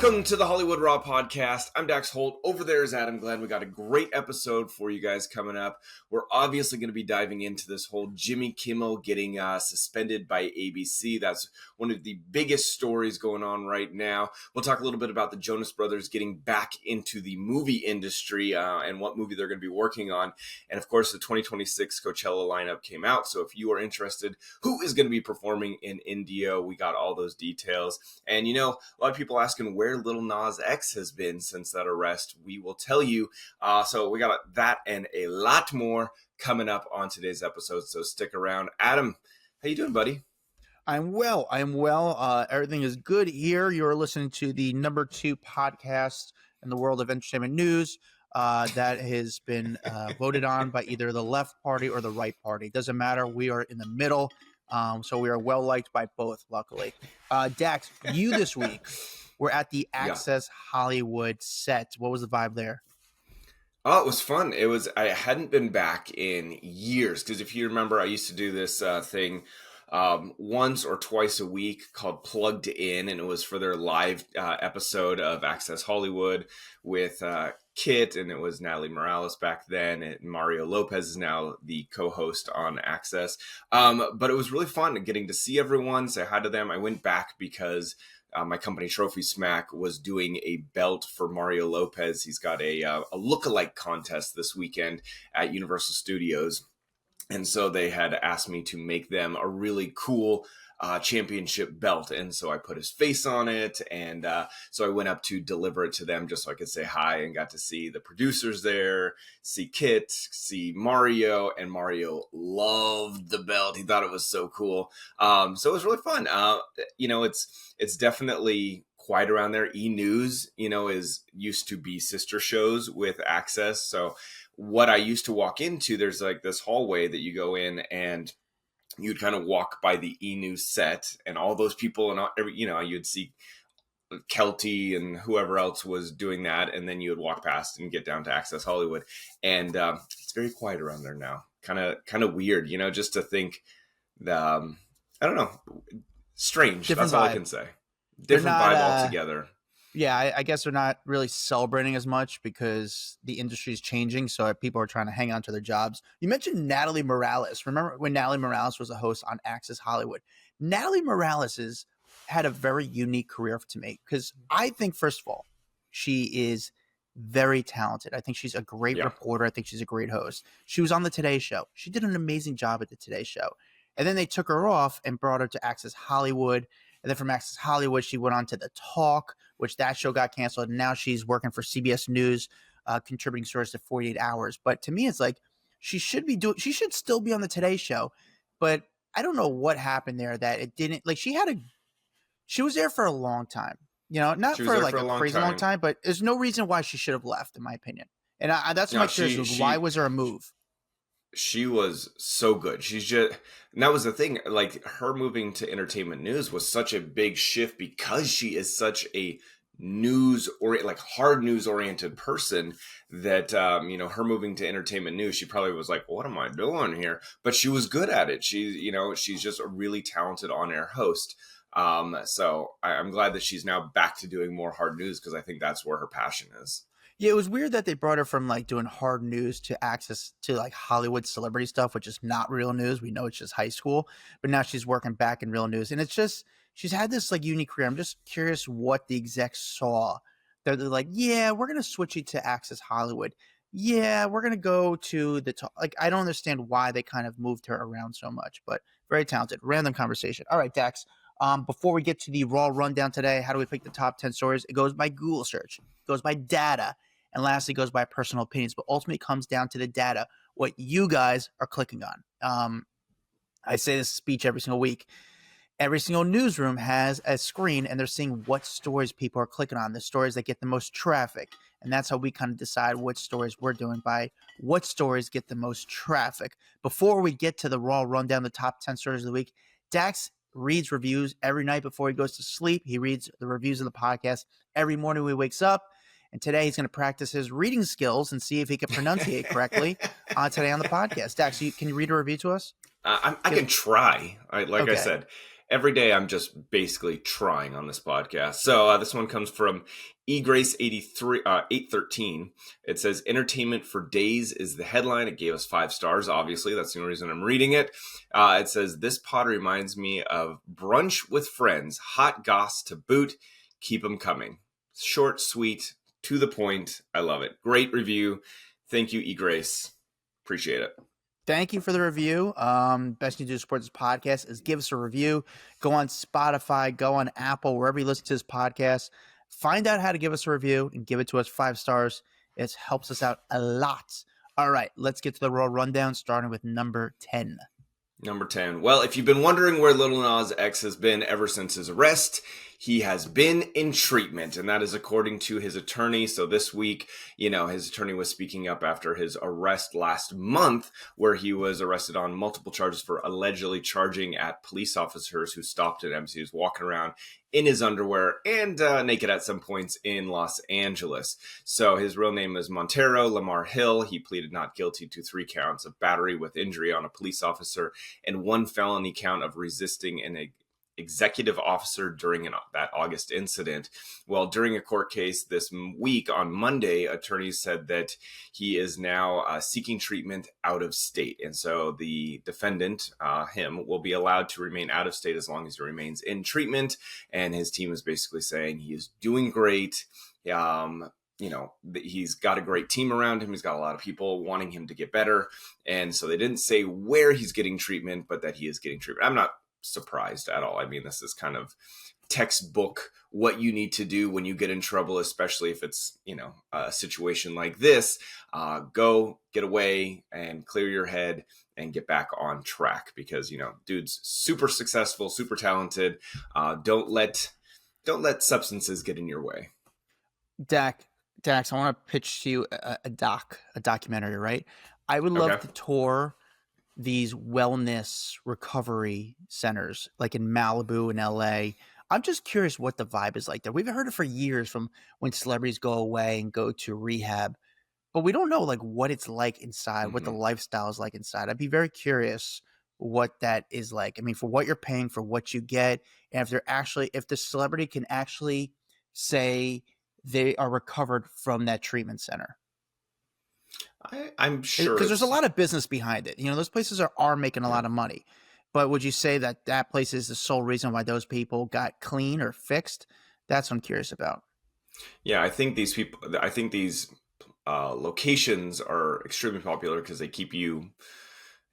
Welcome to the Hollywood Raw podcast. I'm Dax Holt. Over there is Adam Glyn. We got a great episode for you guys coming up. We're obviously going to be diving into this whole Jimmy Kimmel getting suspended by ABC. That's one of the biggest stories going on right now. We'll talk a little bit about the Jonas Brothers getting back into the movie industry and what movie they're going to be working on. And of course, the 2026 Coachella lineup came out. So if you are interested, who is going to be performing in India, we got all those details. And you know, a lot of people asking where Lil Nas X has been since that arrest. We will tell you. So we got that and a lot more coming up on today's episode. So stick around. Adam, how you doing, buddy? I'm well. Everything is good here. You're listening to the number 2 podcast in the world of entertainment news that has been voted on by either the left party or the right party. Doesn't matter. We are in the middle. So we are well liked by both, luckily. Dax, you this week were at the Access Hollywood set. What was the vibe there? Oh, it was fun. I hadn't been back in years because if you remember, I used to do this thing once or twice a week called Plugged In, and it was for their live episode of Access Hollywood with Kit, and it was Natalie Morales back then, and Mario Lopez is now the co-host on Access. But it was really fun getting to see everyone, say hi to them. I went back because my company Trophy Smack was doing a belt for Mario Lopez. He's got a lookalike contest this weekend at Universal Studios. And so they had asked me to make them a really cool championship belt. And so I put his face on it. And so I went up to deliver it to them just so I could say hi, and got to see the producers there, see Kit, see Mario. And Mario loved the belt. He thought it was so cool. So it was really fun. You know, it's definitely quiet around there. E-News, you know, used to be sister shows with Access. So what I used to walk into, there's like this hallway that you go in, and you'd kind of walk by the E-News set, and all those people, and you'd see Kelty and whoever else was doing that, and then you would walk past and get down to Access Hollywood, and it's very quiet around there now. Kind of weird, you know, just to think that I don't know, strange. Different That's all vibe. I can say. Different vibe altogether. Yeah, I guess they're not really celebrating as much because the industry is changing, so people are trying to hang on to their jobs. You mentioned Natalie Morales. Remember when Natalie Morales was a host on Access Hollywood? Natalie Morales had a very unique career to make because I think, first of all, she is very talented. I think she's a great reporter. I think she's a great host. She was on the Today Show. She did an amazing job at the Today Show. And then they took her off and brought her to Access Hollywood. And then from Access Hollywood, she went on to The Talk, which that show got canceled. And now she's working for CBS News, contributing stories to 48 Hours. But to me, it's like she should still be on the Today Show. But I don't know what happened there that it didn't. Like she was there for a long time. You know, not for like a crazy long time, but there's no reason why she should have left, in my opinion. And that's my curiosity. Why was there a move? She was so good. And that was the thing, like her moving to entertainment news was such a big shift because she is such a hard news oriented person that, her moving to entertainment news, she probably was like, what am I doing here? But she was good at it. She's just a really talented on-air host. So I'm glad that she's now back to doing more hard news because I think that's where her passion is. Yeah, it was weird that they brought her from like doing hard news to Access to like Hollywood celebrity stuff, which is not real news. We know it's just high school, but now she's working back in real news. And it's just, she's had this like unique career. I'm just curious what the execs saw. They're like, yeah, we're going to switch you to Access Hollywood. Yeah, we're going to go to the Talk. Like, I don't understand why they kind of moved her around so much, but very talented. Random conversation. All right, Dax. Before we get to the raw rundown today, how do we pick the top 10 stories? It goes by Google search. It goes by data. And lastly, goes by personal opinions, but ultimately comes down to the data, what you guys are clicking on. I say this speech every single week. Every single newsroom has a screen, and they're seeing what stories people are clicking on, the stories that get the most traffic. And that's how we kind of decide what stories we're doing by what stories get the most traffic. Before we get to the raw rundown, the top 10 stories of the week, Dax reads reviews every night before he goes to sleep. He reads the reviews of the podcast every morning when he wakes up. And today he's going to practice his reading skills and see if he can pronunciate correctly today on the podcast. Dax, can you read a review to us? I can try. I said, every day I'm just basically trying on this podcast. So this one comes from eGrace 813. It says, entertainment for days is the headline. It gave us 5 stars. Obviously, that's the only reason I'm reading it. It says, this pod reminds me of brunch with friends, hot goss to boot. Keep them coming. Short, sweet, to the point. I love it. Great review. Thank you, eGrace. Appreciate it. Thank you for the review. Best you do to support this podcast is give us a review. Go on Spotify, go on Apple, wherever you listen to this podcast. Find out how to give us a review and give it to us 5 stars. It helps us out a lot. All right, let's get to the Royal Rundown, starting with number 10. Number 10. Well, if you've been wondering where Lil Nas X has been ever since his arrest, he has been in treatment, and that is according to his attorney. So this week, his attorney was speaking up after his arrest last month, where he was arrested on multiple charges for allegedly charging at police officers who stopped at him. So he was walking around in his underwear and naked at some points in Los Angeles. So his real name is Montero Lamar Hill. He pleaded not guilty to 3 counts of battery with injury on a police officer and 1 felony count of resisting an executive officer during that August incident. Well, during a court case this week on Monday, attorneys said that he is now seeking treatment out of state. And so the defendant, him, will be allowed to remain out of state as long as he remains in treatment. And his team is basically saying he is doing great. He's got a great team around him. He's got a lot of people wanting him to get better. And so they didn't say where he's getting treatment, but that he is getting treatment. I'm not surprised at all. I mean, this is kind of textbook what you need to do when you get in trouble, especially if it's, a situation like this. Go get away and clear your head and get back on track because, dude's super successful, super talented. Don't let substances get in your way. Dax, I want to pitch to you a documentary, right? I would love to tour these wellness recovery centers like in Malibu and LA. I'm just curious what the vibe is like there. We've heard it for years from when celebrities go away and go to rehab, but we don't know like what it's like inside, what the lifestyle is like inside. I'd be very curious what that is like. I mean, for what you're paying, for what you get, and if the celebrity can actually say they are recovered from that treatment center. I'm sure because there's a lot of business behind it. Those places are making a lot of money. But would you say that place is the sole reason why those people got clean or fixed? That's what I'm curious about. Yeah, I think these locations are extremely popular because they keep you,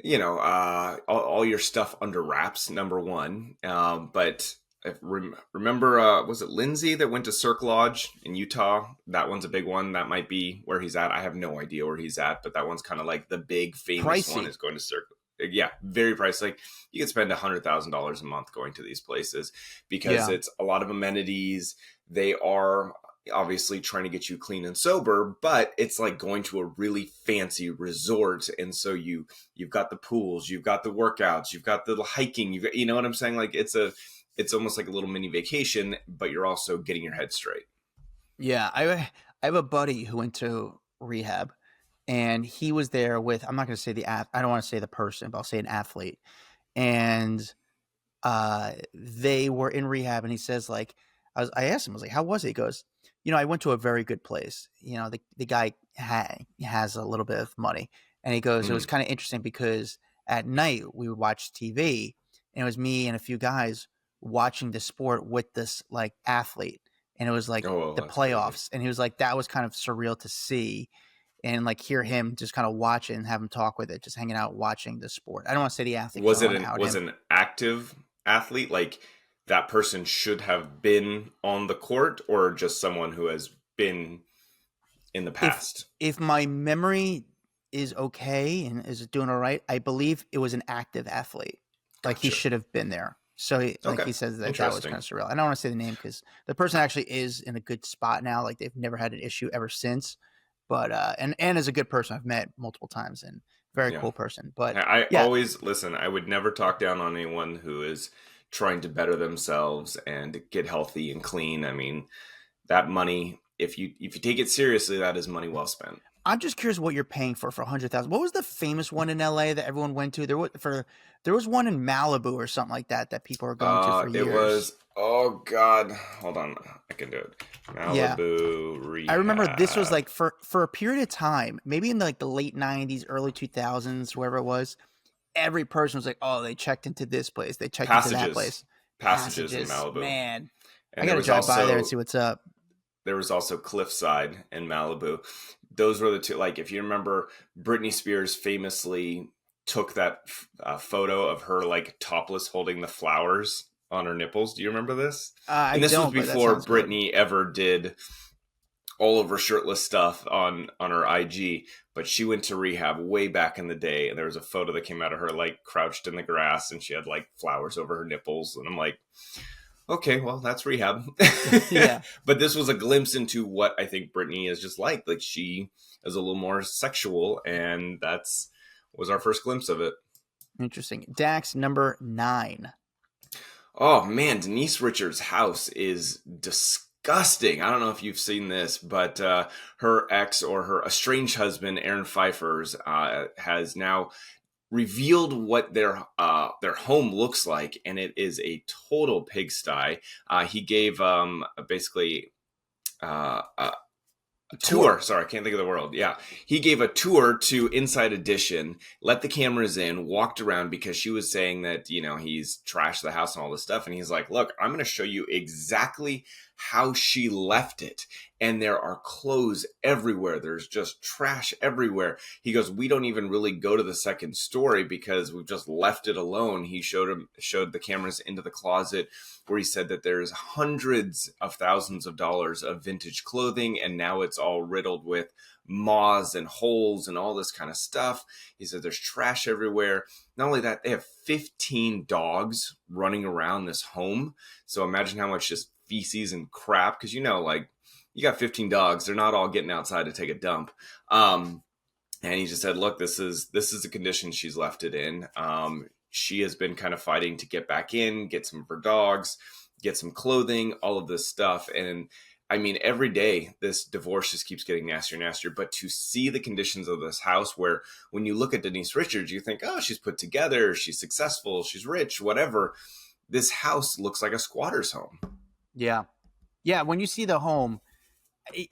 all your stuff under wraps, number one. But remember, was it Lindsay that went to Cirque Lodge in Utah? That one's a big one. That might be where he's at. I have no idea where he's at, but that one's kind of like the big famous one is going to Cirque. Yeah, very pricey. Like you could spend $100,000 a month going to these places because it's a lot of amenities. They are obviously trying to get you clean and sober, but it's like going to a really fancy resort. And so you've got the pools, you've got the workouts, you've got the hiking, you know what I'm saying? Like it's almost like a little mini vacation, but you're also getting your head straight. Yeah. I have a buddy who went to rehab and he was there with, I'm not going to say I don't want to say the person, but I'll say an athlete. And they were in rehab and he says like, I asked him, I was like, how was it? He goes, I went to a very good place. The guy has a little bit of money. And he goes, it was kind of interesting because at night we would watch TV and it was me and a few guys watching the sport with this like athlete. And it was like the playoffs. Crazy. And he was like, that was kind of surreal to see and like hear him just kind of watch it and have him talk with it, just hanging out, watching the sport. I don't want to say the athlete. Was an active athlete? Like that person should have been on the court or just someone who has been in the past? If my memory is okay and is doing all right, I believe it was an active athlete. Like he should have been there. So he says that was kind of surreal. I don't want to say the name because the person actually is in a good spot now. Like they've never had an issue ever since. But and is a good person I've met multiple times and very cool person. But I always listen. I would never talk down on anyone who is trying to better themselves and get healthy and clean. I mean, that money, if you take it seriously, that is money well spent. I'm just curious what you're paying for 100,000. What was the famous one in LA that everyone went to? There was one in Malibu or something like that that people are going to for It years. was, oh God, hold on, I can do it. Yeah. Malibu I remember this was Rehab like for a period of time, maybe in like the late 90s, early 2000s, wherever it was, every person was like, "Oh, they checked into this place. They checked into that Passages, place." Passages in Passages. Malibu, Man, I and got to drive by there and see what's up. there was also Cliffside in Malibu. Those were the two. Like, if you remember, Britney Spears famously took that photo of her like topless holding the flowers on her nipples. Do you remember this? I And this was don't, but that before sounds good. Britney ever did all of her shirtless stuff on her IG. But she went to rehab way back in the day, and there was a photo that came out of her like crouched in the grass, and she had like flowers over her nipples. And I'm like, okay, well, that's rehab. Yeah. But this was a glimpse into what I think Britney is just like. Like, she is a little more sexual, and that's was our first glimpse of it. Interesting. Dax number 9. Oh man, Denise Richards' house is disgusting. I don't know if you've seen this, but her ex or her estranged husband, Aaron Pfeiffer's, has now revealed what their home looks like, and it is a total pigsty. He gave basically a tour. Sorry, I can't think of the word. Yeah. He gave a tour to Inside Edition, let the cameras in, walked around because she was saying that, he's trashed the house and all this stuff. And he's like, look, I'm going to show you exactly how she left it. And there are clothes everywhere. There's just trash everywhere. He goes, we don't even really go to the second story because we've just left it alone. He showed the cameras into the closet where he said that there's hundreds of thousands of dollars of vintage clothing, and now it's all riddled with moths and holes and all this kind of stuff. He said there's trash everywhere. Not only that, they have 15 dogs running around this home. So imagine how much just feces and crap, because like you got 15 dogs, they're not all getting outside to take a dump. And he just said, look, this is the condition she's left it in. She has been kind of fighting to get back in, get some of her dogs, get some clothing, all of this stuff. And I mean, every day this divorce just keeps getting nastier and nastier. But to see the conditions of this house, where when you look at Denise Richards, you think, oh, she's put together, she's successful, she's rich, whatever. This house looks like a squatter's home. Yeah. Yeah. When you see the home,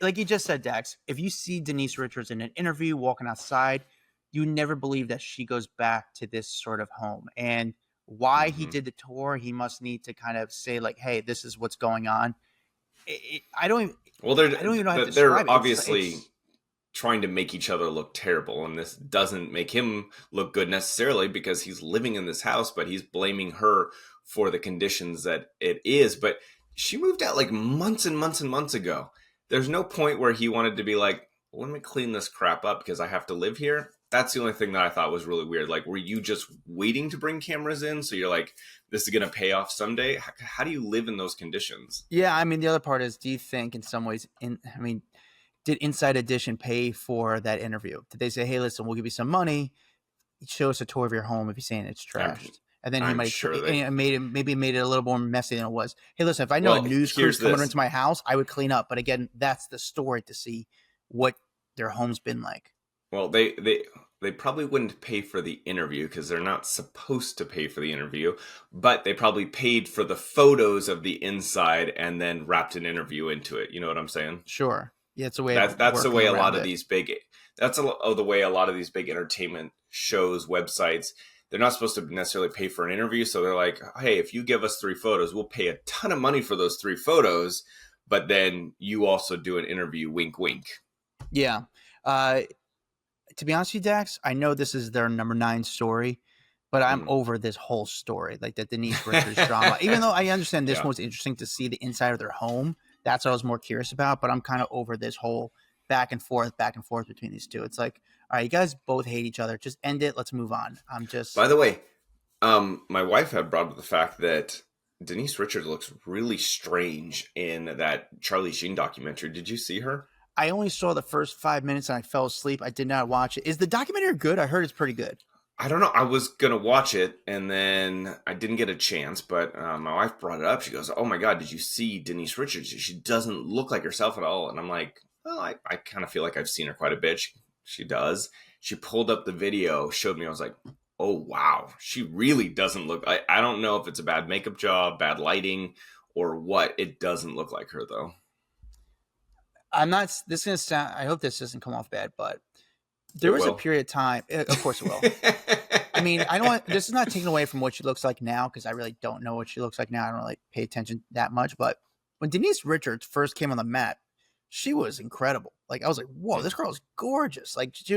like you just said, Dax, if you see Denise Richards in an interview walking outside, you never believe that she goes back to this sort of home. And why he did the tour, he must need to kind of say like, hey, this is what's going on. I don't even know how to describe they're it. obviously trying to make each other look terrible, and this doesn't make him look good necessarily because he's living in this house, but he's blaming her for the conditions that it is. But she moved out like months and months and months ago. There's no point where he wanted to be like, let me clean this crap up because I have to live here. That's the only thing that I thought was really weird. Like, were you just waiting to bring cameras in? So you're like, this is going to pay off someday? How do you live in those conditions? Yeah, I mean, the other part is, do you think in some ways, did Inside Edition pay for that interview? Did they say, hey, listen, we'll give you some money, show us a tour of your home if you're saying it's trashed? And then he might maybe made it a little more messy than it was. Hey, listen, if I know a news crew's coming into my house, I would clean up. But again, that's the story to see what their home's been like. Well, they probably wouldn't pay for the interview because they're not supposed to pay for the interview, but they probably paid for the photos of the inside and then wrapped an interview into it. You know what I'm saying? Sure. Yeah, it's a way. That's the way a lot of these big. That's the way a lot of these big entertainment shows, websites. They're not supposed to necessarily pay for an interview, so they're like, hey, if you give us 3 photos, we'll pay a ton of money for those 3 photos, but then you also do an interview, wink, wink. Yeah. To be honest with you, Dax, I know this is their number 9 story, but I'm over this whole story, like the Denise Richards drama. Even though I understand this one was interesting to see the inside of their home, that's what I was more curious about, but I'm kind of over this whole back and forth between these two. It's like, all right, you guys both hate each other. Just end it. Let's move on. By the way, my wife had brought up the fact that Denise Richards looks really strange in that Charlie Sheen documentary. Did you see her? I only saw the first 5 minutes and I fell asleep. I did not watch it. Is the documentary good? I heard it's pretty good. I don't know. I was going to watch it and then I didn't get a chance, but my wife brought it up. She goes, oh my God, did you see Denise Richards? She doesn't look like herself at all. And I'm like, well, I kind of feel like I've seen her quite a bit. She does. She pulled up the video, showed me. I was like, oh, wow. She really doesn't look. I don't know if it's a bad makeup job, bad lighting, or what. It doesn't look like her, though. I'm not. This is gonna sound. I hope this doesn't come off bad, but there It was a will. period of time. Of course, it will. I mean, I don't want. This is not taken away from what she looks like now because I really don't know what she looks like now. I don't really pay attention that much. But when Denise Richards first came on the map, she was incredible. Like I was like, whoa, this girl is gorgeous. Like she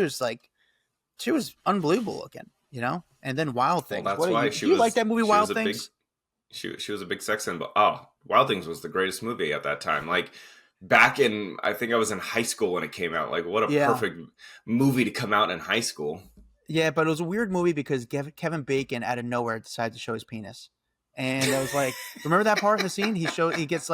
was unbelievable looking. You know. And then Wild Well, Things. that's What why do you like that movie Wild Things? She was a big sex symbol. Oh, Wild Things was the greatest movie at that time. Like back in, I think I was in high school when it came out. Like what a Yeah. perfect movie to come out in high school. Yeah, but it was a weird movie because Kevin Bacon out of nowhere decided to show his penis. And I was like, remember that part in the scene? He gets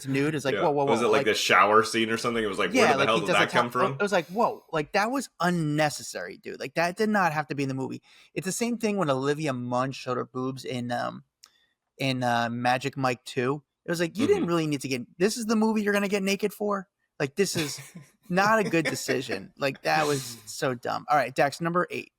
nude. It's like, Yeah. whoa, whoa, whoa. Was it like the shower scene or something? It was like, yeah, where the like hell he did does that come from? It was like, whoa, like that was unnecessary, dude. Like that did not have to be in the movie. It's the same thing when Olivia Munn showed her boobs in Magic Mike 2. It was like, you didn't really need to get, this is the movie you're going to get naked for? Like, this is not a good decision. Like, that was so dumb. All right, Dax, number 8.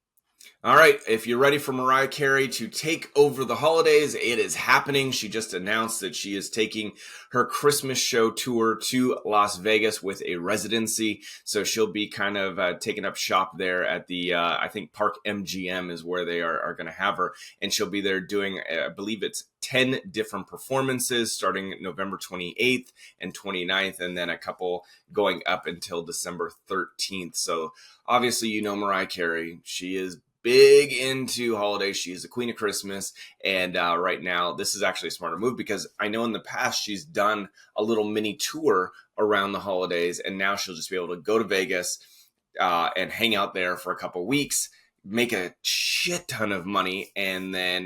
All right, if you're ready for Mariah Carey to take over the holidays, it is happening. She just announced that she is taking her Christmas show tour to Las Vegas with a residency. So she'll be kind of taking up shop there at the, I think Park MGM is where they are going to have her. And she'll be there doing, I believe it's 10 different performances starting November 28th and 29th, and then a couple going up until December 13th. So obviously, you know Mariah Carey. She is big into holidays. She is the queen of Christmas. And right now, this is actually a smarter move because I know in the past she's done a little mini tour around the holidays. And now she'll just be able to go to Vegas and hang out there for a couple weeks, make a shit ton of money, and then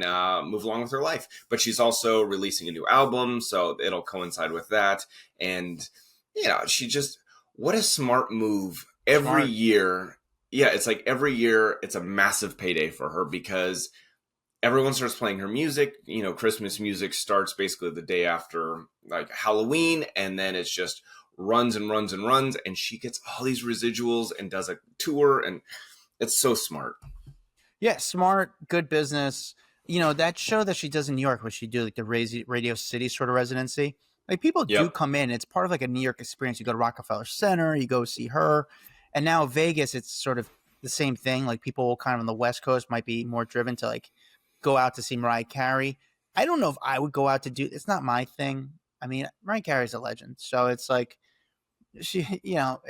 move along with her life. But she's also releasing a new album, so it'll coincide with that. And, what a smart move every year. Yeah, it's like every year it's a massive payday for her because everyone starts playing her music. Christmas music starts basically the day after like Halloween, and then it's just runs and runs and runs, and she gets all these residuals and does a tour, and it's so smart. Yeah, smart, good business. That show that she does in New York, where she do like the Radio City sort of residency. Like people do come in. It's part of like a New York experience. You go to Rockefeller Center, you go see her. And now Vegas, it's sort of the same thing. Like people kind of on the West Coast might be more driven to like go out to see Mariah Carey. I don't know if I would go out to do. It's not my thing. I mean, Mariah Carey's a legend, so it's like she.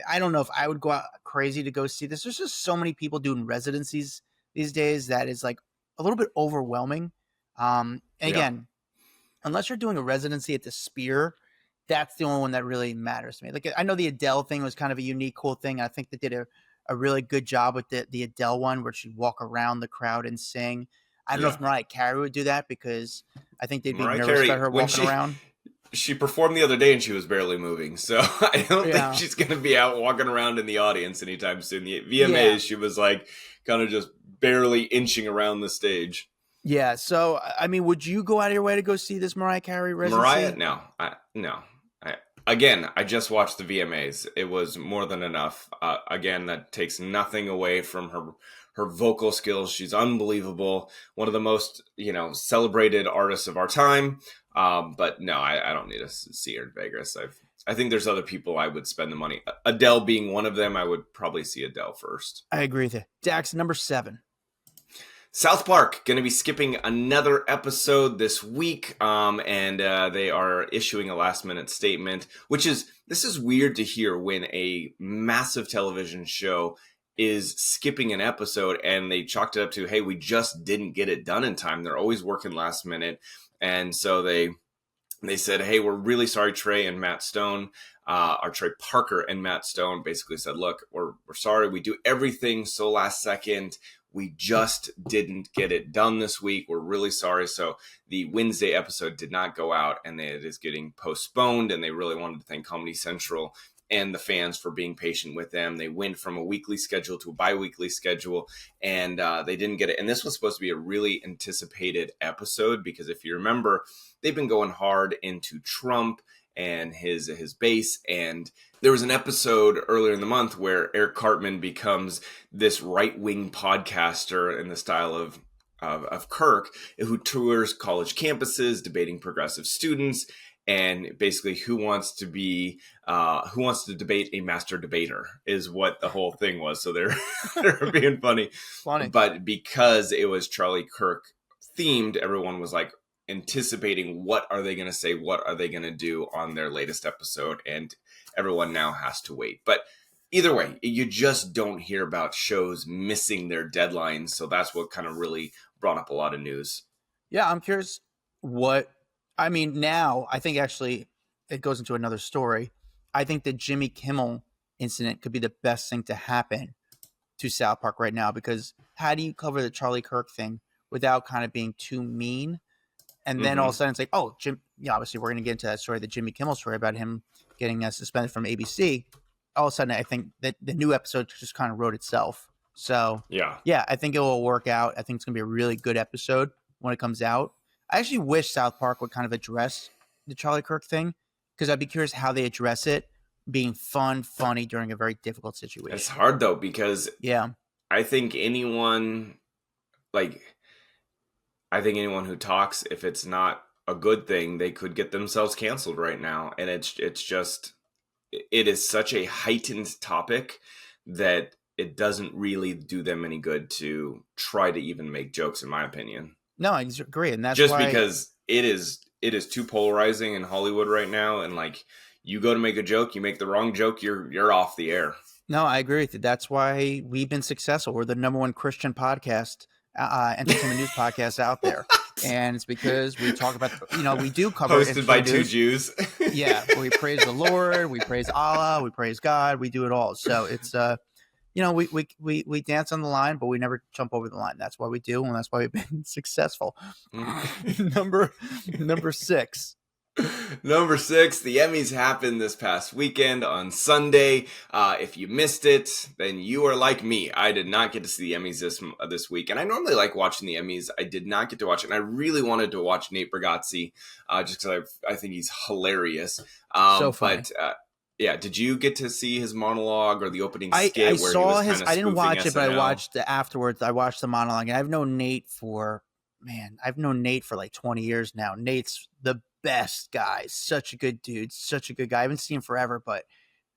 I don't know if I would go out crazy to go see this. There's just so many people doing residencies these days that is like a little bit overwhelming. And again, unless you're doing a residency at the Sphere, that's the only one that really matters to me. Like I know the Adele thing was kind of a unique, cool thing. I think they did a really good job with the Adele one where she'd walk around the crowd and sing. I don't know if Mariah Carey would do that because I think they'd be nervous about her walking around. She performed the other day and she was barely moving. So I don't think she's going to be out walking around in the audience anytime soon. The VMAs, she was like kind of just barely inching around the stage. Yeah. So, I mean, would you go out of your way to go see this Mariah Carey residency? Mariah? No. Again, I just watched the VMAs. It was more than enough. Again, that takes nothing away from her vocal skills. She's unbelievable. One of the most, celebrated artists of our time. But no, I don't need to see her in Vegas. I think there's other people I would spend the money. Adele being one of them, I would probably see Adele first. I agree with you. Dax, number 7. South Park going to be skipping another episode this week, and they are issuing a last-minute statement, this is weird to hear when a massive television show is skipping an episode, and they chalked it up to, hey, we just didn't get it done in time. They're always working last minute, and so they said, hey, we're really sorry, Trey and Matt Stone, or Trey Parker and Matt Stone basically said, look, we're sorry, we do everything so last second. We just didn't get it done this week. We're really sorry. So the Wednesday episode did not go out, and it is getting postponed. And they really wanted to thank Comedy Central and the fans for being patient with them. They went from a weekly schedule to a bi-weekly schedule, and they didn't get it. And this was supposed to be a really anticipated episode because if you remember, they've been going hard into Trump and his bass. And there was an episode earlier in the month where Eric Cartman becomes this right-wing podcaster in the style of Kirk, who tours college campuses debating progressive students, and basically who wants to debate a master debater is what the whole thing was. So they're being funny. But because it was Charlie Kirk themed, everyone was like anticipating what are they going to say, what are they going to do on their latest episode, and everyone now has to wait. But either way, you just don't hear about shows missing their deadlines, so that's what kind of really brought up a lot of news. Yeah, I'm curious now I think actually it goes into another story. I think the Jimmy Kimmel incident could be the best thing to happen to South Park right now, because how do you cover the Charlie Kirk thing without kind of being too mean? And then all of a sudden it's like, oh, obviously we're going to get into that story, the Jimmy Kimmel story about him getting suspended from ABC. All of a sudden I think that the new episode just kind of wrote itself. So yeah, I think it will work out. I think it's going to be a really good episode when it comes out. I actually wish South Park would kind of address the Charlie Kirk thing, because I'd be curious how they address it, being funny during a very difficult situation. It's hard though, because I think anyone who talks, if it's not a good thing, they could get themselves canceled right now. And it is such a heightened topic that it doesn't really do them any good to try to even make jokes, in my opinion. No, I agree. And that's just because it is too polarizing in Hollywood right now. And like, you go to make a joke, you make the wrong joke, you're off the air. No, I agree with you. That's why we've been successful. We're the number one Christian podcast, entertainment news podcast out there. And it's because we talk about, we do cover hosted by two Jews. Yeah. We praise the Lord. We praise Allah. We praise God. We do it all. So it's, we dance on the line, but we never jump over the line. That's why we do, and that's why we've been successful. Number 6. Number 6, the Emmys happened this past weekend on Sunday. If you missed it, then you are like me. I did not get to see the Emmys this week, and I normally like watching the Emmys. I did not get to watch it, and I really wanted to watch Nate Bargatze just because I think he's hilarious. So funny. But yeah, did you get to see his monologue or the opening skit? I saw his. I didn't watch it, but I watched it afterwards. I watched the monologue, and I've known Nate for like 20 years now. Nate's the best guy. Such a good dude. Such a good guy. I haven't seen him forever, but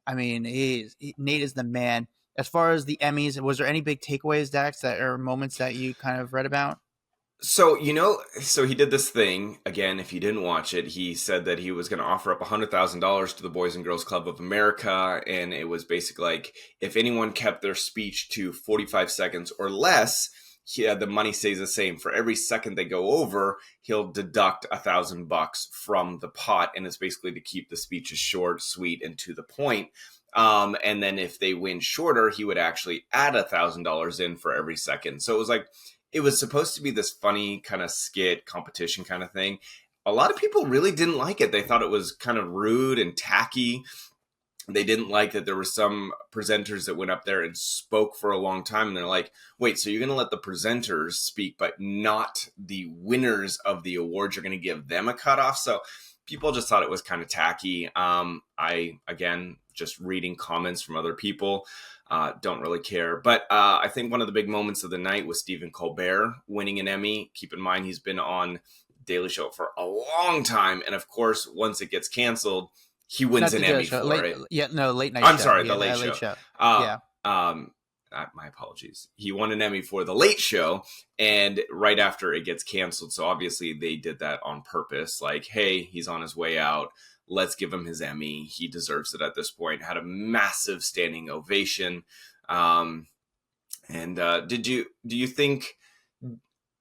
I mean, Nate is the man. As far as the Emmys, was there any big takeaways, Dax, that are moments that you kind of read about? So he did this thing again. If you didn't watch it, he said that he was going to offer up $100,000 to the Boys and Girls Club of America, and it was basically like, if anyone kept their speech to 45 seconds or less, the money stays the same. For every second they go over, he'll deduct $1,000 from the pot, and it's basically to keep the speeches short, sweet, and to the point. And then if they win shorter, he would actually add $1,000 in for every second. So it was supposed to be this funny kind of skit competition kind of thing. A lot of people really didn't like it. They thought it was kind of rude and tacky. They didn't like that there were some presenters that went up there and spoke for a long time. And they're like, wait, so you're going to let the presenters speak, but not the winners of the awards? You're going to give them a cutoff? So people just thought it was kind of tacky. Again, just reading comments from other people. Don't really care. But I think one of the big moments of the night was Stephen Colbert winning an Emmy. Keep in mind, he's been on Daily Show for a long time. And of course, once it gets canceled, he wins an Emmy for it. Yeah, no, late night. I'm sorry, the Late Show. My apologies. He won an Emmy for The Late Show, and right after it gets canceled. So obviously they did that on purpose. Like, hey, he's on his way out. Let's give him his Emmy. He deserves it at this point. Had a massive standing ovation. Do you think,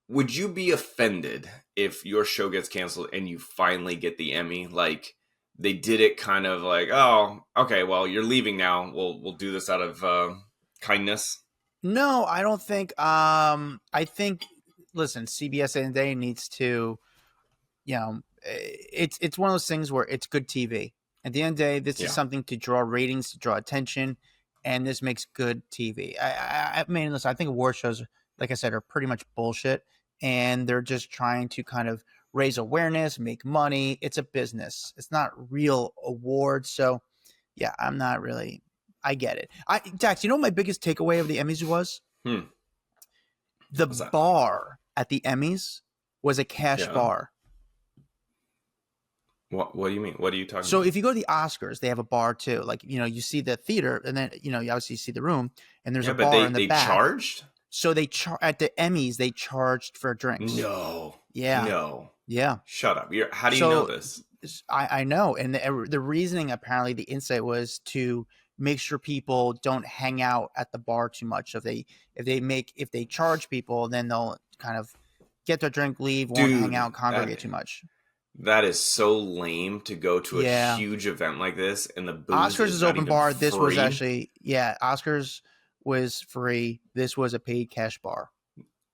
would you be offended if your show gets canceled and you finally get the Emmy? Like, they did it kind of like, oh, okay, well, you're leaving now. We'll do this out of kindness. No, I don't think. I think, listen, CBS at the end of the day needs to, it's one of those things where it's good TV. At the end of the day, this is something to draw ratings, to draw attention, and this makes good TV. I mean, listen, I think award shows, like I said, are pretty much bullshit. and they're just trying to kind of raise awareness, make money. It's a business. It's not real awards. So yeah, I'm not really. I get it. Dax, you know what my biggest takeaway of the Emmys was? The What's that? bar at the Emmys was a cash bar. What do you mean? What are you talking about? So if you go to the Oscars, they have a bar too. Like, you see the theater, and then, you obviously see the room, and there's a bar in the back. They charged? So at the Emmys, they charged for drinks. No. Yeah. No. Yeah. Shut up. How do you know this? I know. And the reasoning, apparently, the insight was to make sure people don't hang out at the bar too much. If they charge people, then they'll kind of get their drink, leave, won't hang out, congregate too much. That is so lame to go to a huge event like this, and the booze Oscars is open bar. Free. This was actually Oscars was free. This was a paid cash bar.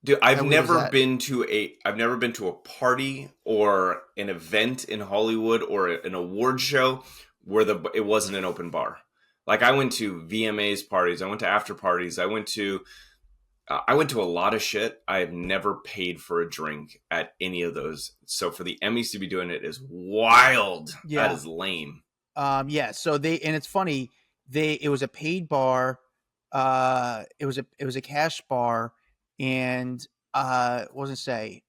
Dude, I've never been to a party or an event in Hollywood or an award show where it wasn't an open bar. Like, I went to VMAs parties, I went to after parties, I went to a lot of shit. I have never paid for a drink at any of those. So for the Emmys to be doing it is wild. Yeah. That is lame. So and it's funny, it was a paid bar. It was a cash bar, and what was it say?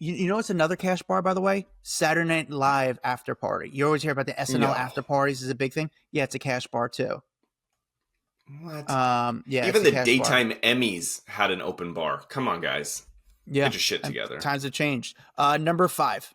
It's another cash bar, by the way? Saturday Night Live after party. You always hear about the SNL after parties is a big thing. Yeah, it's a cash bar too. What? Even the daytime Emmys had an open bar. Come on, guys. Yeah. Get your shit together. Times have changed. Number 5.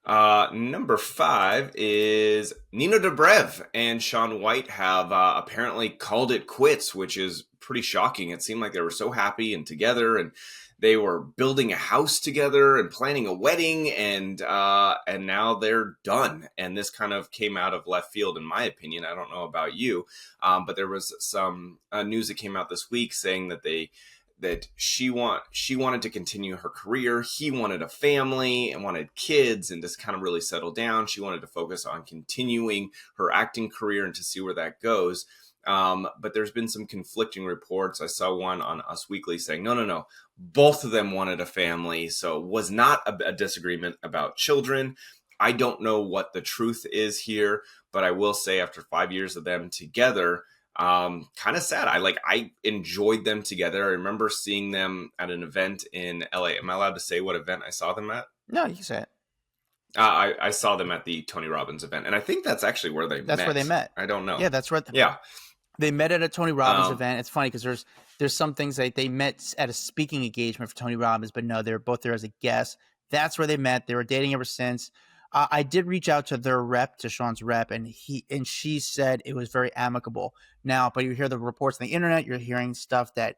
Number 5 is Nino Dobrev and Shaun White have apparently called it quits, which is pretty shocking. It seemed like they were so happy and together, and they were building a house together and planning a wedding, and now they're done. And this kind of came out of left field, in my opinion. I don't know about you, but there was some news that came out this week saying that she wanted to continue her career. He wanted a family and wanted kids and just kind of really settle down. She wanted to focus on continuing her acting career and to see where that goes. But there's been some conflicting reports. I saw one on Us Weekly saying, no, both of them wanted a family. So it was not a disagreement about children. I don't know what the truth is here, but I will say after 5 years of them together, kind of sad. I enjoyed them together. I remember seeing them at an event in LA. Am I allowed to say what event I saw them at? No, you can say it. I saw them at the Tony Robbins event, and I think that's actually where they met. That's where they met. I don't know. Yeah, that's where. They met at a Tony Robbins event. It's funny because there's some things that they met at a speaking engagement for Tony Robbins, but no, they're both there as a guest. That's where they met. They were dating ever since. I did reach out to their rep, to Shaun's rep, and she said it was very amicable. Now, but you hear the reports on the internet, you're hearing stuff that,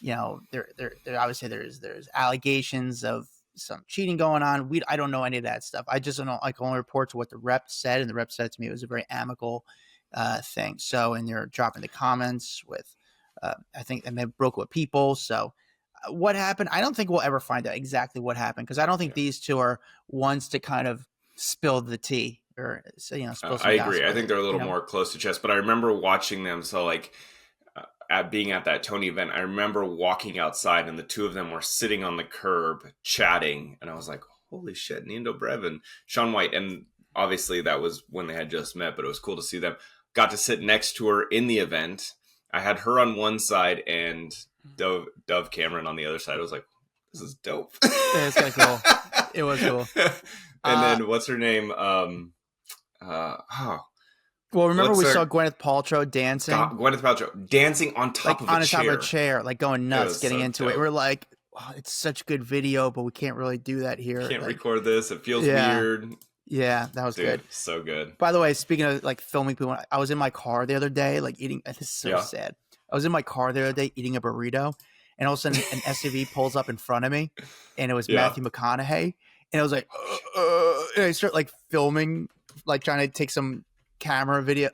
there obviously there's allegations of some cheating going on. I don't know any of that stuff. I just don't know. I can only report to what the rep said, and the rep said to me it was a very amicable thing. So, and they're dropping the comments with, I think, and they broke with people. So, what happened? I don't think we'll ever find out exactly what happened, because I don't think these two are ones to kind of spill the tea or spill some I agree. gossip. I think they're a little more close to chest, but I remember watching them. So at being at that Tony event, I remember walking outside and the two of them were sitting on the curb chatting, and I was like, holy shit, Nino Dobrev and Shaun White. And obviously that was when they had just met, but it was cool to see them. Got to sit next to her in the event. I had her on one side and Dove Cameron on the other side. I was like, this is dope. Yeah, it's kind of cool. It was cool. And then what's her name? Well, remember we saw Gwyneth Paltrow dancing? Gwyneth Paltrow dancing on top of a chair. On top of a chair, like going nuts, getting into it. We're like, oh, it's such good video, but we can't really do that here. Can't record this. It feels weird. Yeah, that was good. So good. By the way, speaking of filming people, I was in my car the other day, eating. This is so sad. I was in my car the other day eating a burrito, and all of a sudden an SUV pulls up in front of me, and it was Matthew McConaughey, and I was like, and I start filming, trying to take some camera video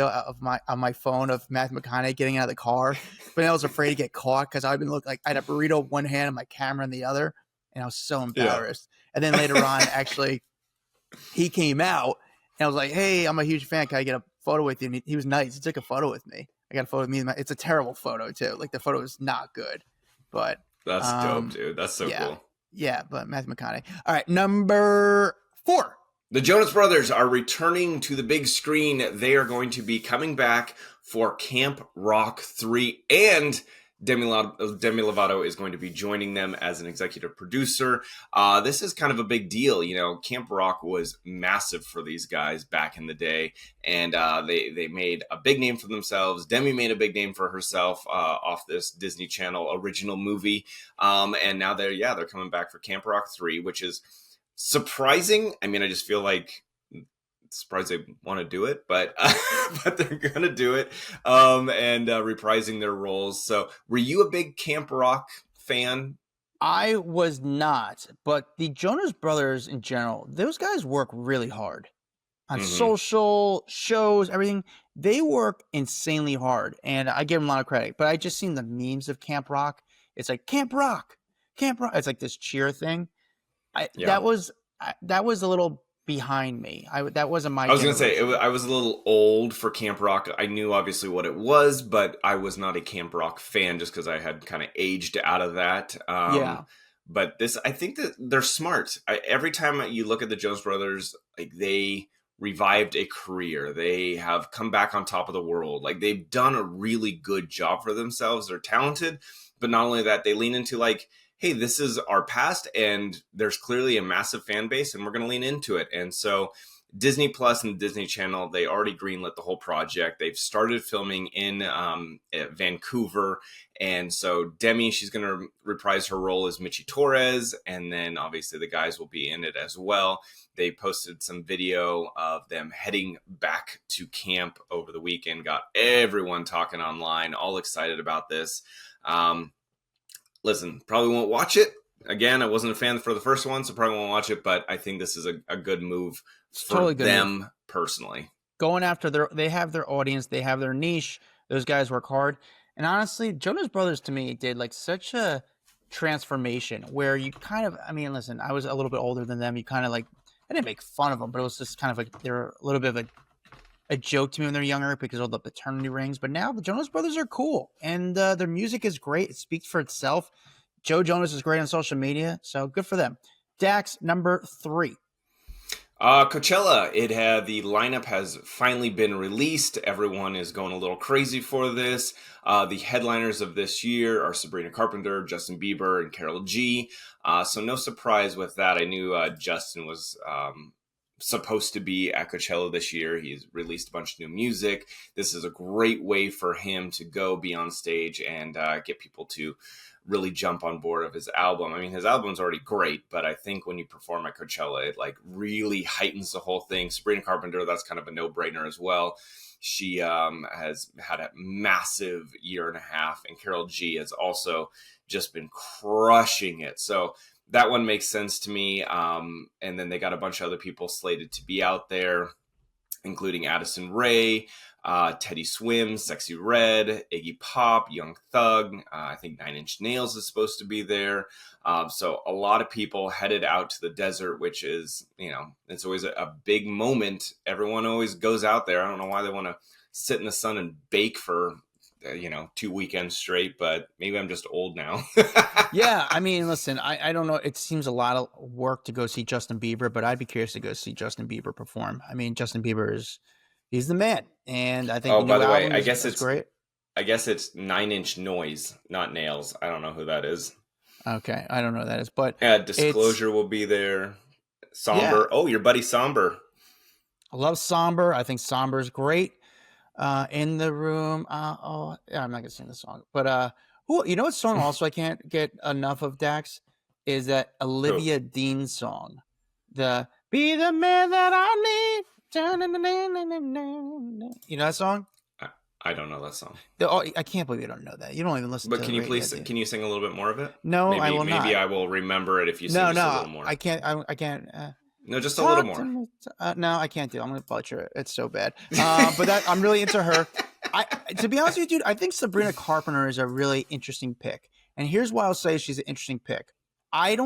of on my phone of Matthew McConaughey getting out of the car, but I was afraid to get caught because I've been looking I had a burrito in one hand and my camera in the other, and I was so embarrassed. And then later on, actually, he came out, and I was like, "Hey, I'm a huge fan. Can I get a photo with you?" And he was nice. He took a photo with me. I got a photo of me. It's a terrible photo too. The photo is not good, but That's dope, dude. That's so Yeah. cool. Yeah, but Matthew McConaughey. All right, number 4. The Jonas Brothers are returning to the big screen. They are going to be coming back for Camp Rock 3, and Demi Lovato is going to be joining them as an executive producer. This is kind of a big deal. You know, Camp Rock was massive for these guys back in the day, and they made a big name for themselves. Demi made a big name for herself off this Disney Channel original movie, and now they're coming back for Camp Rock 3, which is surprising. I mean, I just feel like surprised they want to do it, but but they're gonna do it, and reprising their roles. So, were you a big Camp Rock fan? I was not, but the Jonas Brothers in general, those guys work really hard on social shows, everything. They work insanely hard, and I give them a lot of credit. But I just seen the memes of Camp Rock. It's like Camp Rock, Camp Rock. It's like this cheer thing. That was a little behind me. That wasn't my. I was gonna say I was a little old for Camp Rock. I knew obviously what it was, but I was not a Camp Rock fan just because I had kind of aged out of that. But I think that they're smart. Every time you look at the Jonas Brothers, like they revived a career. They have come back on top of the world. Like they've done a really good job for themselves. They're talented, but not only that, they lean into like, hey, this is our past, and there's clearly a massive fan base, and we're going to lean into it. And so Disney Plus and the Disney Channel, they already greenlit the whole project. They've started filming in at Vancouver. And so Demi, she's going to reprise her role as Michi Torres. And then obviously the guys will be in it as well. They posted some video of them heading back to camp over the weekend, got everyone talking online, all excited about this. Listen, probably won't watch it. Again, I wasn't a fan for the first one, so probably won't watch it, but I think this is a good move for totally them personally. Going after they have their audience, they have their niche. Those guys work hard. And honestly, Jonas Brothers to me did like such a transformation where you kind of, I mean, listen, I was a little bit older than them. You kind of like, I didn't make fun of them, but it was just kind of like, they're a little bit of a joke to me when they're younger because of the paternity rings. But now the Jonas Brothers are cool, and their music is great. It speaks for itself. Joe Jonas is great on social media, so good for them. Dax, number 3. Coachella. The lineup has finally been released. Everyone is going a little crazy for this. The headliners of this year are Sabrina Carpenter, Justin Bieber, and Karol G. So no surprise with that. I knew Justin was supposed to be at Coachella this year. He's released a bunch of new music. This is a great way for him to go be on stage and get people to really jump on board of his album. I mean, his album's already great, but I think when you perform at Coachella, it like really heightens the whole thing. Sabrina Carpenter, that's kind of a no-brainer as well. She has had a massive year and a half, and Karol G has also just been crushing it. So that one makes sense to me. And then they got a bunch of other people slated to be out there, including Addison Rae, Teddy Swims, Sexy Red, Iggy Pop, Young Thug. I think 9 Inch Nails is supposed to be there. So a lot of people headed out to the desert, which is, it's always a big moment. Everyone always goes out there. I don't know why they want to sit in the sun and bake for 2 weekends straight, but maybe I'm just old now. Yeah, I mean, listen, I don't know. It seems a lot of work to go see Justin Bieber, but I'd be curious to go see Justin Bieber perform. I mean, Justin Bieber he's the man, and I think. Oh, by the way, I guess it's great. I guess it's 9 Inch Noise, not Nails. I don't know who that is. Okay, I don't know who that is, but Disclosure will be there. Somber. Yeah. Oh, your buddy Somber. I love Somber. I think Somber is great. In the Room. I'm not gonna sing the song, but what song also I can't get enough of, Dax, is that Olivia Dean song, the "Be the Man That I Need." You know that song? I don't know that song. I can't believe you don't know that. You don't even listen to it. But can you please, can you sing a little bit more of it? No, I will not. Maybe I will remember it if you sing just a little more. I can't. I can't. No, just a little more. No, I can't do it. I'm going to butcher it. It's so bad. But I'm really into her. To be honest with you, dude, I think Sabrina Carpenter is a really interesting pick. And here's why I'll say she's an interesting pick. I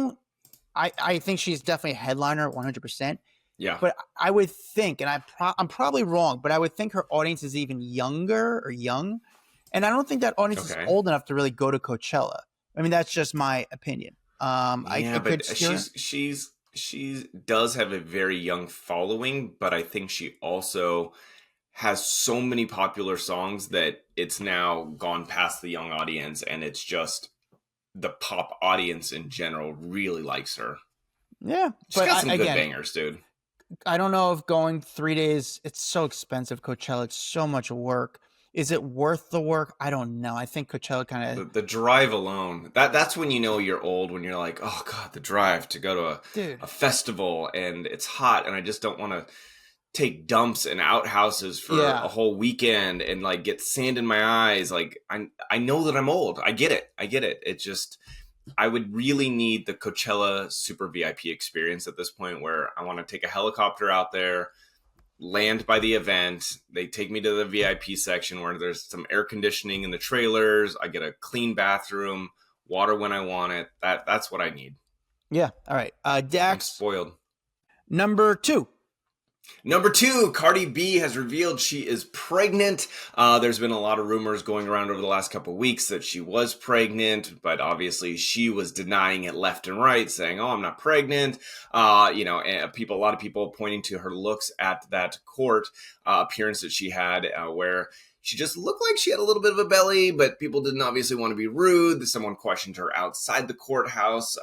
think she's definitely a headliner 100%. Yeah. But I would think, and I'm probably wrong, but I would think her audience is even younger or young. And I don't think that audience is old enough to really go to Coachella. I mean, that's just my opinion. Yeah, I but could steer it. she does have a very young following, but I think she also has so many popular songs that it's now gone past the young audience, and it's just the pop audience in general really likes her. Yeah, She's but got some good again, bangers, dude. I don't know if going 3 days, it's so expensive. Coachella, it's so much work. Is it worth the work? I don't know. I think Coachella kind of, The drive alone, that's when you know you're old, when you're like, oh god, the drive to go to dude. a festival and it's hot and I just don't want to take dumps in outhouses for a Yeah, whole weekend and like get sand in my eyes. Like I know that I'm old. I get it. It's just I would really need the Coachella super VIP experience at this point, where I want to take a helicopter out there, land by the event. They take me to the VIP section where there's some air conditioning in the trailers. I get a clean bathroom, water when I want it. That's what I need. yeah. All right. I'm Dax, spoiled. number 2. Number 2, Cardi B has revealed she is pregnant. There's been a lot of rumors going around over the last couple of weeks that she was pregnant, but obviously she was denying it left and right, saying, "Oh, I'm not pregnant." And a lot of people pointing to her looks at that court appearance that she had, where she just looked like she had a little bit of a belly, but people didn't obviously want to be rude. Someone questioned her outside the courthouse,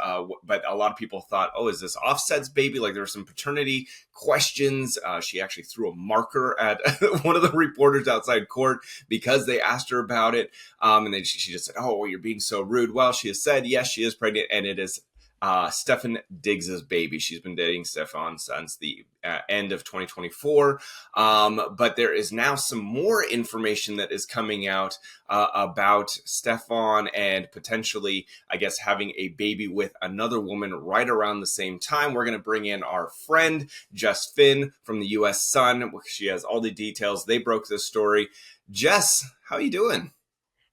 but a lot of people thought, "Oh, is this Offset's baby?" Like there were some paternity questions. She actually threw a marker at one of the reporters outside court because they asked her about it. And then she just said, "Oh, well, you're being so rude." Well, she has said, yes, she is pregnant, and it is Stefon Diggs' baby. She's been dating Stefon since the end of 2024. But there is now some more information that is coming out about Stefon and potentially, I guess, having a baby with another woman right around the same time. We're going to bring in our friend, Jess Finn from the US Sun. She has all the details. They broke this story. Jess, how you doing?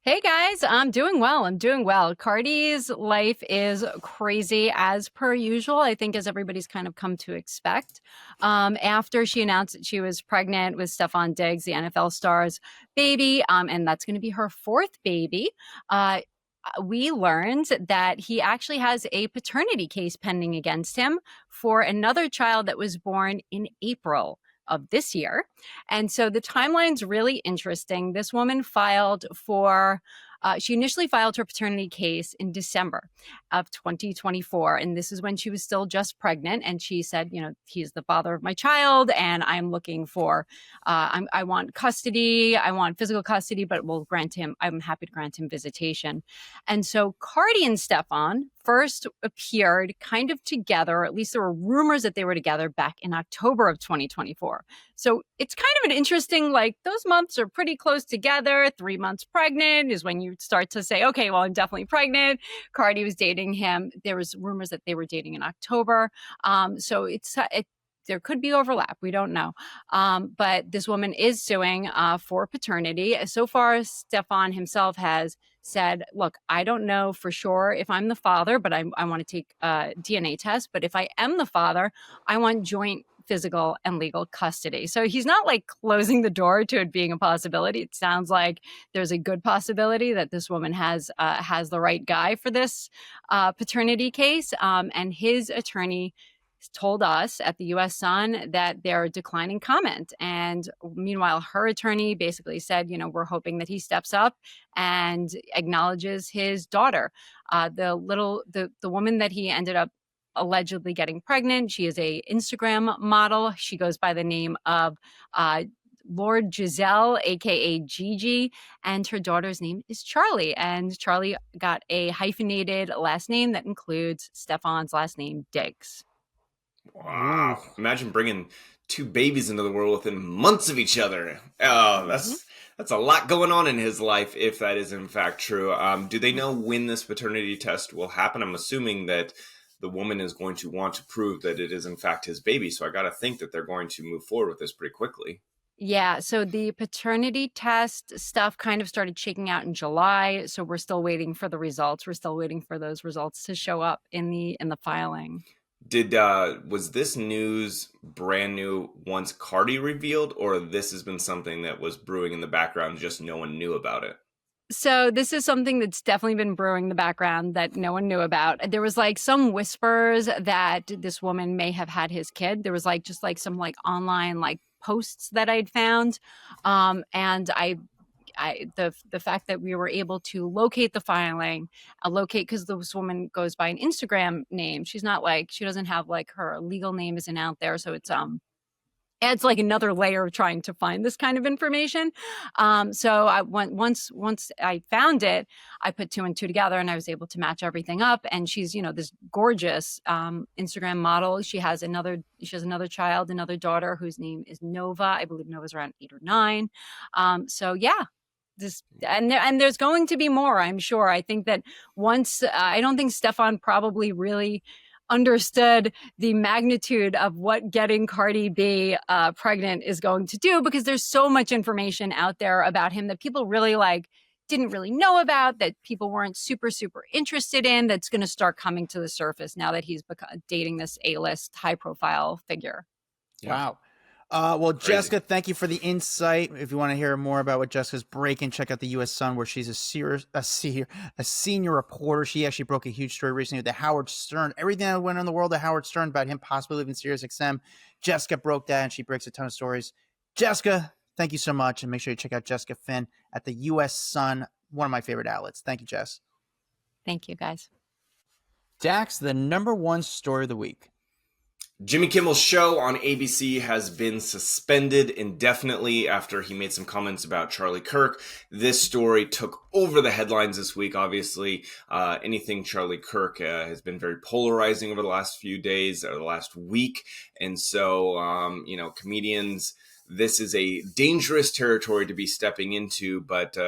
Hey guys, I'm doing well. Cardi's life is crazy as per usual, I think, as everybody's kind of come to expect. After she announced that she was pregnant with Stefon Diggs, the NFL star's baby, and that's going to be her 4th baby, we learned that he actually has a paternity case pending against him for another child that was born in April of this year. And so the timeline's really interesting. This woman she initially filed her paternity case in December of 2024. And this is when she was still just pregnant. And she said, he's the father of my child and I'm looking for, I want custody. I want physical custody, but I'm happy to grant him visitation. And so Cardi and Stefon first appeared kind of together, or at least there were rumors that they were together back in October of 2024. So it's kind of an interesting, those months are pretty close together. 3 months pregnant is when you start to say, okay, well, I'm definitely pregnant. Cardi was dating him. There was rumors that they were dating in October. So there could be overlap. We don't know. But this woman is suing for paternity. So far, Stefon himself has said, look, I don't know for sure if I'm the father, but I want to take a DNA test. But if I am the father, I want joint physical and legal custody. So he's not closing the door to it being a possibility. It sounds like there's a good possibility that this woman has the right guy for this paternity case. And his attorney told us at the US Sun that they're declining comment. And meanwhile, her attorney basically said, we're hoping that he steps up and acknowledges his daughter. The woman that he ended up allegedly getting pregnant, she is a Instagram model. She goes by the name of Lord Giselle, aka Gigi, and her daughter's name is Charlie. And Charlie got a hyphenated last name that includes Stefon's last name, Diggs. Wow. Ooh. Imagine bringing 2 babies into the world within months of each other. Oh, that's a lot going on in his life, if that is in fact true. Do they know when this paternity test will happen? I'm assuming that the woman is going to want to prove that it is in fact his baby. So I got to think that they're going to move forward with this pretty quickly. Yeah, so the paternity test stuff kind of started shaking out in July. So we're still waiting for the results. We're still waiting for those results to show up in the filing. Was this news brand new once Cardi revealed, or this has been something that was brewing in the background, just no one knew about it? So this is something that's definitely been brewing in the background that no one knew about. There was like some whispers that this woman may have had his kid. There was like just like some like online like posts that I'd found, and the fact that we were able to locate the filing, locate, because this woman goes by an Instagram name. She's not like, she doesn't have like, her legal name isn't out there, so it's adds like another layer of trying to find this kind of information. So I went once I found it, I put two and two together and I was able to match everything up. And she's, this gorgeous Instagram model. She has another child, another daughter whose name is Nova. I believe Nova's around 8 or 9. So yeah. And there's going to be more, I'm sure. I think that once I don't think Stefon probably really understood the magnitude of what getting Cardi B pregnant is going to do, because there's so much information out there about him that people really didn't really know about, that people weren't super interested in, that's going to start coming to the surface now that he's dating this A-list high profile figure. Yeah. Wow. Well, crazy. Jessica, thank you for the insight. If you want to hear more about what Jessica's breaking, check out the U.S. Sun, where she's a senior reporter. She actually broke a huge story recently with the Howard Stern. Everything that went on in the world of Howard Stern about him possibly leaving SiriusXM. Jessica broke that, and she breaks a ton of stories. Jessica, thank you so much, and make sure you check out Jessica Finn at the U.S. Sun, one of my favorite outlets. Thank you, Jess. Thank you, guys. Dax, the number one story of the week. Jimmy Kimmel's show on ABC has been suspended indefinitely after he made some comments about Charlie Kirk. This story took over the headlines this week. Obviously, anything Charlie Kirk has been very polarizing over the last few days or the last week. And so, comedians, this is a dangerous territory to be stepping into, but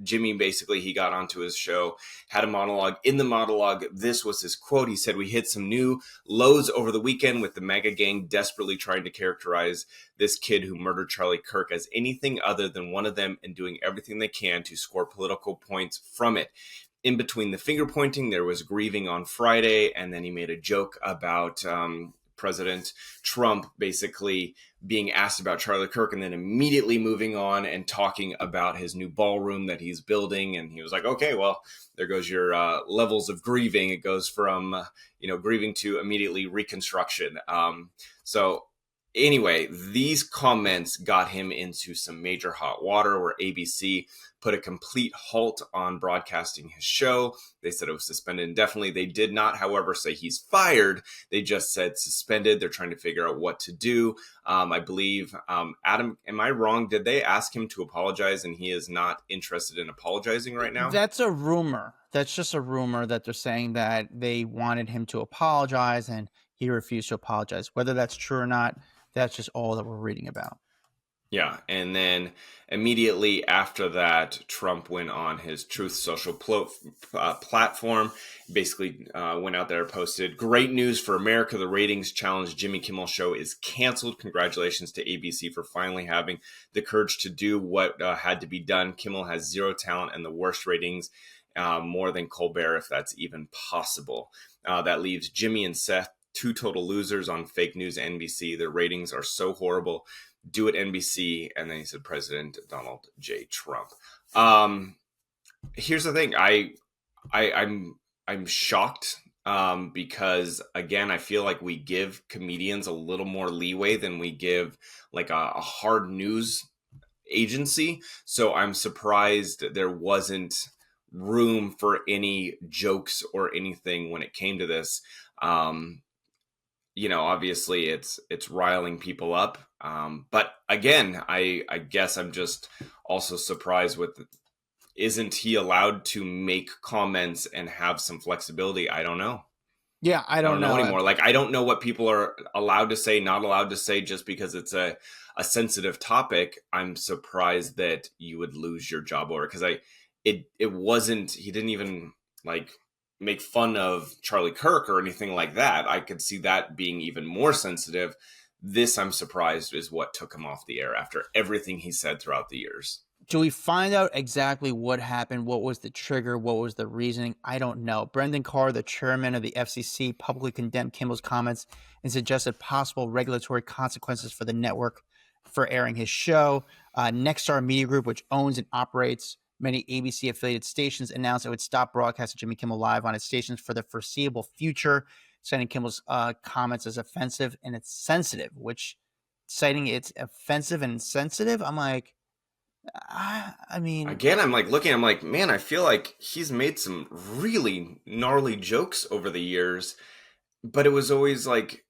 Jimmy, basically, he got onto his show, had a monologue. In the monologue, this was his quote. He said, "We hit some new lows over the weekend with the mega gang desperately trying to characterize this kid who murdered Charlie Kirk as anything other than one of them and doing everything they can to score political points from it." In between the finger pointing, there was grieving on Friday, and then he made a joke about President Trump basically being asked about Charlie Kirk and then immediately moving on and talking about his new ballroom that he's building. And he was like, okay, well, there goes your levels of grieving. It goes from, grieving to immediately reconstruction. So anyway, these comments got him into some major hot water where ABC put a complete halt on broadcasting his show. They said it was suspended indefinitely. They did not, however, say he's fired. They just said suspended. They're trying to figure out what to do. I believe, Adam, am I wrong? Did they ask him to apologize and he is not interested in apologizing right now? That's a rumor. That's just a rumor that they're saying that they wanted him to apologize and he refused to apologize. Whether that's true or not, that's just all that we're reading about. Yeah, and then immediately after that, Trump went on his Truth Social platform, basically went out there, posted, "Great news for America. The ratings challenge Jimmy Kimmel show is canceled. Congratulations to ABC for finally having the courage to do what had to be done. Kimmel has zero talent and the worst ratings, more than Colbert, if that's even possible." That leaves Jimmy and Seth, two total losers on fake news NBC. Their ratings are so horrible. Do it, NBC. And then he said, President Donald J. Trump. Here's the thing. I'm shocked because, again, I feel like we give comedians a little more leeway than we give like a hard news agency. So I'm surprised there wasn't room for any jokes or anything when it came to this. Obviously it's riling people up. But again, I guess I'm just also surprised with, isn't he allowed to make comments and have some flexibility? I don't know. Yeah, I don't know anymore. Like, I don't know what people are allowed to say, not allowed to say, just because it's a sensitive topic. I'm surprised that you would lose your job over, because it wasn't, he didn't even make fun of Charlie Kirk or anything like that. I could see that being even more sensitive. This, I'm surprised, is what took him off the air after everything he said throughout the years. Do we find out exactly what happened? What was the trigger? What was the reasoning? I don't know. Brendan Carr, the chairman of the FCC, publicly condemned Kimmel's comments and suggested possible regulatory consequences for the network for airing his show. Nexstar Media Group, which owns and operates Many ABC-affiliated stations announced it would stop broadcasting Jimmy Kimmel Live on its stations for the foreseeable future, citing Kimmel's comments as offensive and it's sensitive, which citing it's offensive and sensitive, I'm like, I mean... Again, I'm like looking, I'm like, man, I feel like he's made some really gnarly jokes over the years, but it was always like,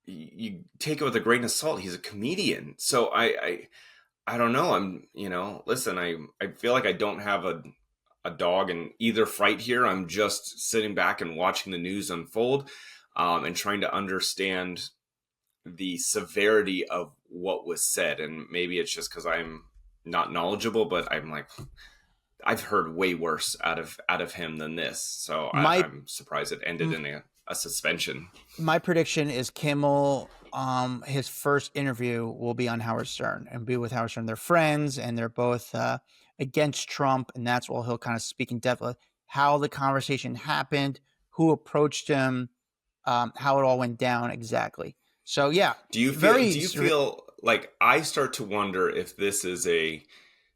you take it with a grain of salt. He's a comedian. So I don't know. Listen, I feel like I don't have a dog in either fight here. I'm just sitting back and watching the news unfold, and trying to understand the severity of what was said. And maybe it's just because I'm not knowledgeable, but I'm like, I've heard way worse out of him than this. So I'm surprised it ended in a suspension. My prediction is Kimmel, his first interview will be on Howard Stern and be with Howard Stern. They're friends and they're both against Trump, and that's what he'll kind of speak in depth of how the conversation happened, who approached him, how it all went down exactly. So yeah. Do you feel like, I start to wonder if this is a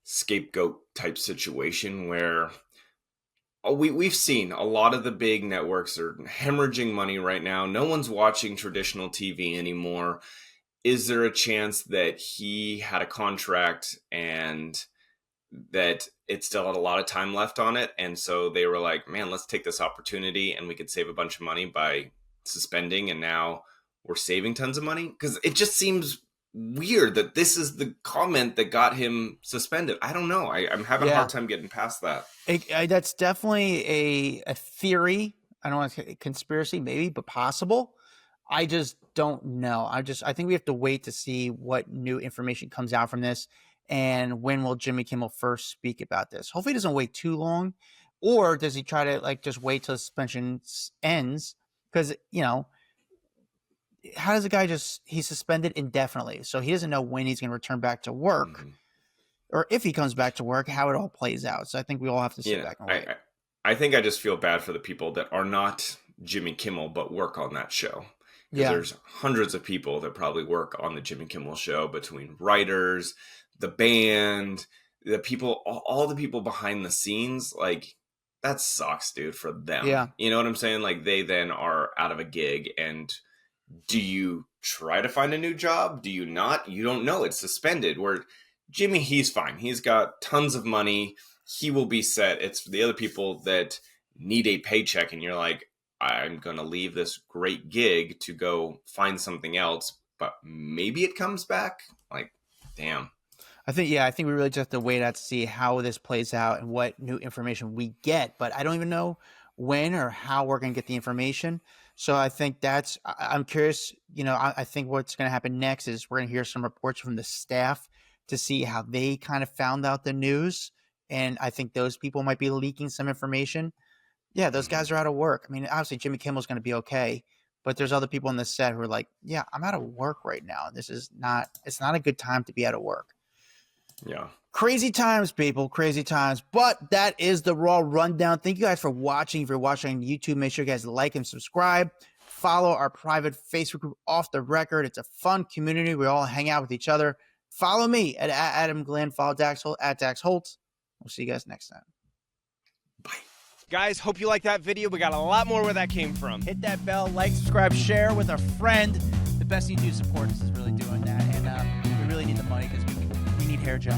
scapegoat type situation where we've seen a lot of the big networks are hemorrhaging money right now. No one's watching traditional TV anymore. Is there a chance that he had a contract and that it still had a lot of time left on it, and so they were like, man, let's take this opportunity and we could save a bunch of money by suspending, and now we're saving tons of money? Because it just seems weird that this is the comment that got him suspended. I don't know. I'm having a hard time getting past that. That's definitely a theory. I don't want to say conspiracy, maybe, but possible. I just don't know. I think we have to wait to see what new information comes out from this, and when will Jimmy Kimmel first speak about this. Hopefully he doesn't wait too long, or does he try to just wait till the suspension ends? Because, how does a guy he's suspended indefinitely, so he doesn't know when he's going to return back to work, or if he comes back to work, how it all plays out. So I think we all have to sit back and wait. I think I just feel bad for the people that are not Jimmy Kimmel but work on that show. Yeah. There's hundreds of people that probably work on the Jimmy Kimmel show, between writers, the band, the people, all the people behind the scenes. Like, that sucks, dude, for them. Yeah. You know what I'm saying? Like, they then are out of a gig, and do you try to find a new job? Do you not? You don't know. It's suspended. Where Jimmy, he's fine. He's got tons of money. He will be set. It's the other people that need a paycheck, and you're like, I'm going to leave this great gig to go find something else, but maybe it comes back. Like, damn. I think we really just have to wait out to see how this plays out and what new information we get, but I don't even know when or how we're going to get the information. So I think I'm curious, I think what's going to happen next is we're going to hear some reports from the staff to see how they kind of found out the news. And I think those people might be leaking some information. Yeah, those guys are out of work. I mean, obviously Jimmy Kimmel's going to be okay, but there's other people on the set who are like, yeah, I'm out of work right now. It's not a good time to be out of work. Yeah. Crazy times, people, crazy times. But that is the Raw Rundown. Thank you guys for watching. If you're watching on YouTube, make sure you guys like and subscribe. Follow our private Facebook group, Off the Record. It's a fun community. We all hang out with each other. Follow me at Adam Glyn. Follow Dax Holt at Dax Holt. We'll see you guys next time. Bye. Guys, hope you liked that video. We got a lot more where that came from. Hit that bell, like, subscribe, share with a friend. The best thing you do to support us is really doing that. And we really need the money because we need hair gel.